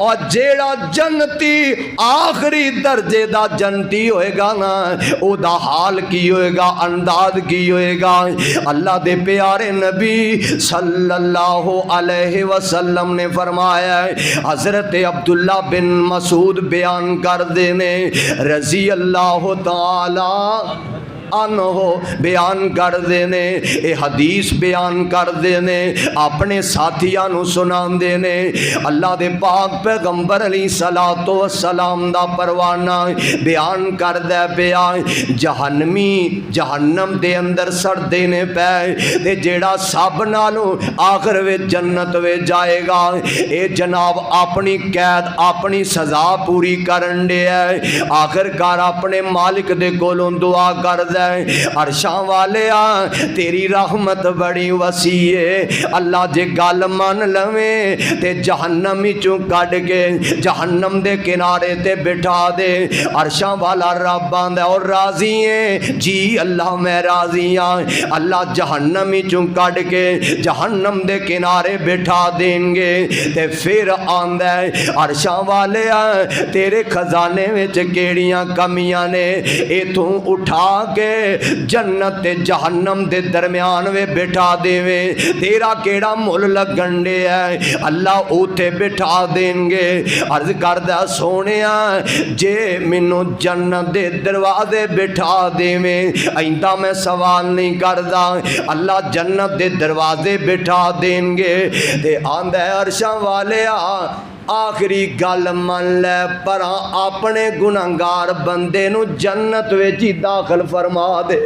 और जेड़ा जन्नती आखिरी दर्जे दा जन्नती होएगा ना, ओदा हाल की होएगा, अंदाज की होएगा। अल्लाह दे प्यारे नबी सल्लल्लाहु अलैहि वसल्लम ने फरमाया, हजरत अब्दुल्ला बिन मसूद बयान कर देने रजी अल्लाह ताला अनहो बयान कर देने, ये हदीस बयान कर देने, अपने साथियों को सुना देने। अल्लाह दे पाक पैगंबर अली सलातो सलाम दा परवाना बयान कर दे पिया, जहन्नमी जहन्नम दे अंदर सड़दे ने पै ते जेड़ा सब नालों आखिर वे जन्नत वे जाएगा। ये जनाब अपनी कैद अपनी सजा पूरी करन दे है, आखिरकार अपने मालिक दे कोलों दुआ कर दे, अरशां वाले तेरी रहमत बड़ी वसी है। अल्लाह जे गल मन लवे ते जहन्नम चों कढ़ के जहन्नम दे किनारे ते बिठा दे। अरशां वाला रब आंदा और राजी है जी अल्लाह मैं राजी हाँ। अल्लाह जहन्नम चों कढ़ के जहन्नम दे किनारे बिठा देंगे ते फिर आंदा अरशां वाले तेरे खजाने विच केड़ियां कमियां ने, इथों उठा के जन्नत ते जहन्नम दे दरम्यान वे बिठा देवे, तेरा केड़ा मुल लगन दे है। अल्लाह उथे बिठा देंगे। अर्ज करदा सोनिया जे मैनू जन्नत दे दरवाजे बिठा देवे इंदा मैं सवाल नहीं करदा, अल्लाह जन्नत दे दरवाजे बिठा देंगे ते आंदा अरशां वाले आखिरी गल मन लै पर अपने गुनाहगार बंदे नू जन्नत विच ही दाखिल फरमा दे।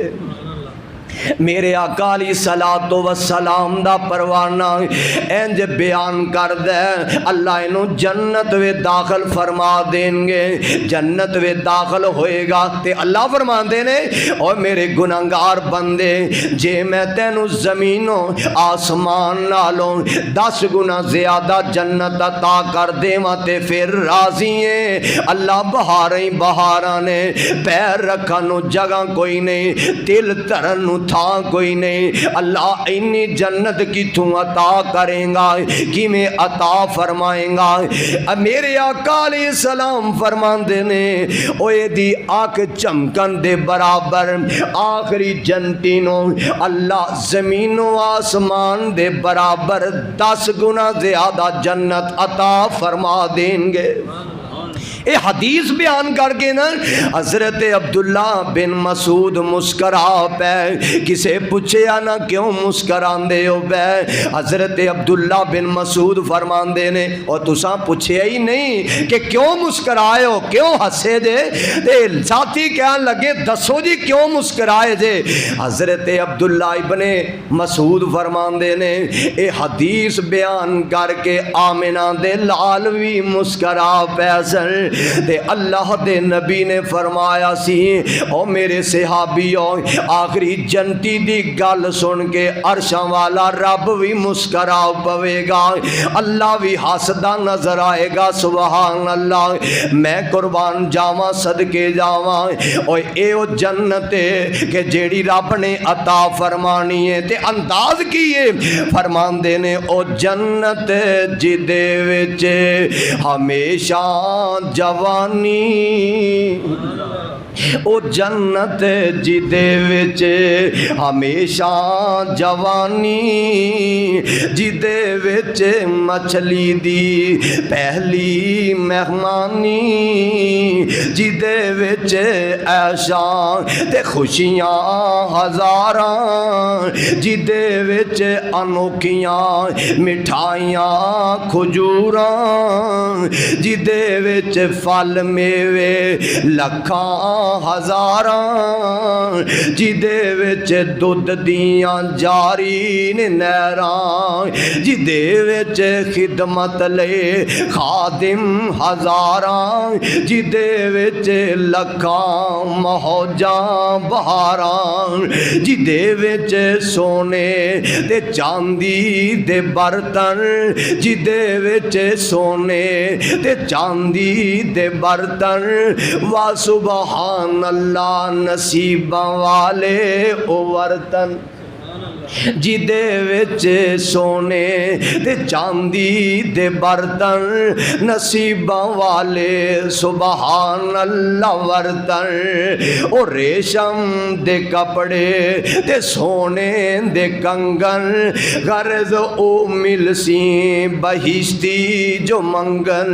मेरे आका अली सलातो व सलाम दा परवाना इंज बयान कर दे, अल्लाह इनू जन्नत वे दाखिल फरमा देंगे। जन्नत वे दाखिल होएगा ते अल्लाह फरमाते ने और मेरे गुनाहगार बंदे जे मैं तेनू जमीनों आसमान नालों 10 गुना ज्यादा जन्नत अता कर देवां ते फिर राजी है। अल्लाह बहार ही बहारा ने, पैर रखन नू जगह कोई नहीं, दिल धरन नू था कोई नहीं। अल्लाह इन्नी जन्नत किथों अता करेगा, किवें अता फरमाएगा। मेरे आका अलैहिस्सलाम फरमांदे ने ओए दी अख चमकन दे बराबर आखिरी जन्नती नो अल्लाह जमीनों आसमान दे बराबर 10 गुना ज्यादा जन्नत अता फरमा देंगे। ये हदीस बयान करके ना हजरत अब्दुल्ला बिन मसूद मुस्करा पे, किसे पूछया ना क्यों मुस्करांदे हो पे, हजरत अब्दुल्ला बिन मसूद फरमांदे ने और तुसा पूछया ही नहीं कि क्यों मुस्कराए हो, क्यों हसे जे। ते साथी कहन लगे दसो जी क्यों मुस्कराए जे। हजरत अब्दुल्ला इब्ने मसूद फरमांदे ने ये हदीस बयान करके आमिना दे लाल भी मुस्करा पैसन ते अल्लाह दे नबी ने फरमाया सी ओ मेरे सहाबियों आखिरी जन्नती दी गल सुन के अरशां वाला रब भी मुस्करा पवेगा, अल्लाह भी हसदा नजर आएगा। सुभान अल्लाह। मैं कुर्बान जावा सदके जावा ओ ए जन्नत के जेड़ी रब ने अता फरमानी है ते अंदाज की है फरमांदे ने ओ जन्नत जिदे विच हमेशा जवानी, ओ जन्नत जिदे विच हमेशा जवानी, जिदे विच मछली दी पहली मेहमानी, जिदे विच ऐशा ते खुशियां हजारां, जिदे विच अनोखियां मिठाइयां खजूरां, जिदे विच फल मेवे लखां हजारां, जिदे विच दुध दियां जारी ने नहरां, जिदे विच खिदमत ले खादिम हजारां, जिदे विच लखां मौजां बहारां, जिदे विच सोने ते चांदी दे बर्तन, जिदे विच सोने ते चांदी दे बर्तन, वा सुभान अल्लाह नसीबा वाले ओ वर्तन। जिदे विच सोने ते चांदी दे बर्तन, नसीबां वाले सुबहान अल्लाह वर्तन। ओ रेशम दे कपड़े ते सोने दे कंगन, गर्ज ओ मिलसी बहिश्ती जो मंगन।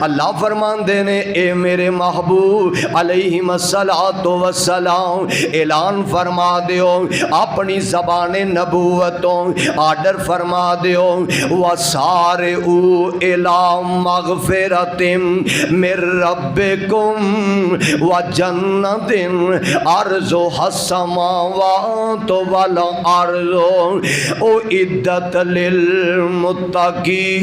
अल्लाह फरमांदे ने ए मेरे महबूब अलैहिस्सलातु वस्सलाम ऐलान फरमा दियो, अपनी ज़बान नबूवतों आर्डर फरमा दियो, वसारे उ इला मगफिरतिम मिर रब्बिकुम व जन्नतिन अर्ज़ु हस्समावातु वल अर्ज़ु ओ इद्दत लिल मुत्तकीन।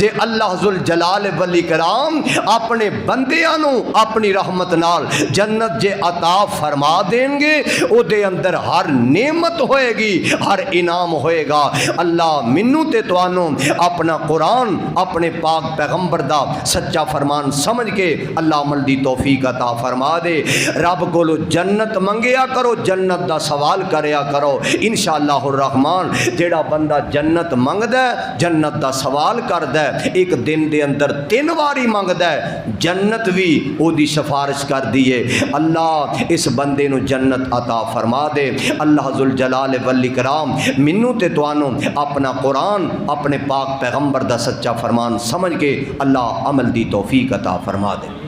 जे अल्लाह जुल जलाल वल इकराम अपने बंदियां नू अपनी रहमत नाल जन्नत जे अता फरमा देंगे, उहदे अंदर हर नेमत होएगी, हर इनाम होएगा। अल्लाह मिन्नू ते तुहानू अपना कुरान अपने पाक पैगंबर दा सच्चा फरमान समझ के अल्लाह अमल दी तौफीक अता फरमा दे। रब कोलो जन्नत मंगिया करो, जन्नत दा सवाल करया करो। इंशाअल्लाहुर रहमान जेड़ा बंदा जन्नत मंगदा है, जन्नत दा सवाल करदा है, एक दिन दे अंदर 3 वारी मंगदा है, जन्नत भी ओदी सिफारिश कर दी है। अल्लाह इस बंदे नू जन्नत अता फरमा दे। अल्लाह जुल जलाल वल इकराम मिन्नू ते तुहानू अपना कुरान अपने पाक पैगंबर दा सच्चा फरमान समझ के अल्लाह अमल दी तौफीक अता फरमा दे।